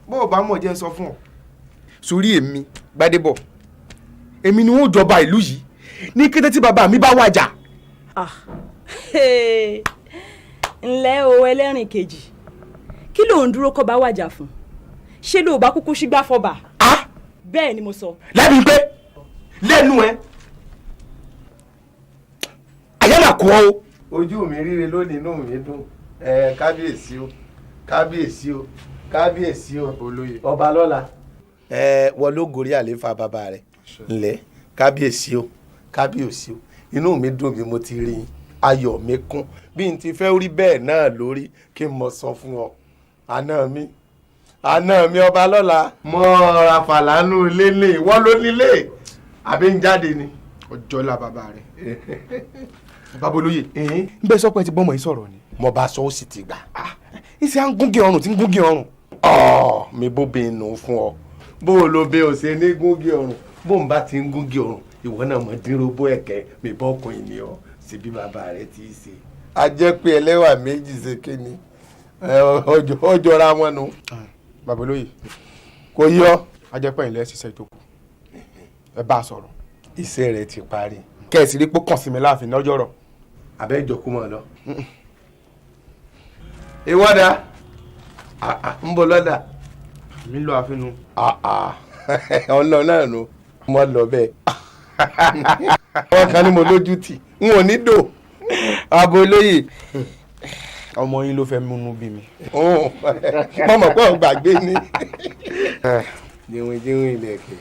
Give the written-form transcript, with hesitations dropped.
bó o bá mọ̀ jẹ́ sọ fún ọ. sórí èmi Gbádébọ̀ èmi ni wọ́n jọba ìlú yìí ní kété tí bàbá mi bá wàjà. ǹlẹ́ o ẹlẹ́rìn kejì kí ló ń dúró kọ́ bá wàjà fún ṣé ló bá kúkú sígbà fọba. bẹ́ẹ̀ ni mo sọ. lábí pé lẹ́nu ẹ àyàmà kú ọ o. ojú mi ríre lónìí inú mi dùn kábíyèsí o kábíyèsí o kábíyèsí o olóyè ọba lọ́la. wọ́n ló gorí àléfà bàbá rẹ̀ ńlẹ̀ kábíyèsí o kábíyèsí o inú mi dùn bí mo ti rí i ayọ̀ mi kún bí n ti fẹ́ rí bẹ́ẹ̀ náà lórí kí n mọ̀ sọ fún ọ àná mi ọba lọ́la mọ rafàlánú ilé ní ìwọ ló nílé àbí ń jáde ni. ọjọ́ la bàbá rẹ̀ babolóye ń bẹ sọ pé ti bọ́mọ yìí sọ̀rọ̀ ni. mo bá sọ ó sì ti gbà. ìṣe à ń gúngi ọrùn tí ń gúngi ọrùn. mi bó bẹ nù fún ọ bó o lo bẹ o ṣe ní gúngi ọrùn bó n bá ti ń gúngi ọrùn ìwọ náà mọ dínróbó ẹ̀kẹ́ mi bọ́ ọkùnrin ni ọ sí bí bàbá rẹ ti ṣe. a jẹ́ pé ẹlẹ́wà méjì ṣe kéne ọjọ́ra wọn nu. babolóye kò yọ. a jẹ́ pé ilẹ̀ ṣiṣẹ́ ìtókù ẹ bá a sọ̀rọ̀. iṣẹ́ rẹ ti parí. kẹ́ẹ̀sì rí pé kàn sí mi láàfin lọ́jọ́ rọ̀. àbẹ́ ìjọkú mọ̀ lọ. ìwọ́dà ń bọ̀ lọ́dà. mi lọ àfinu. ọ̀nà náà nu mo lọ bẹ́ẹ̀. wọ́n kan ní mo lójú tì n ò ní dò. Abolóye ọmọ yín ló fẹ́ múnú bí mi. mọ̀mọ́ pọ̀ gbàgbé ni. jíwìn ilẹ̀kẹ̀.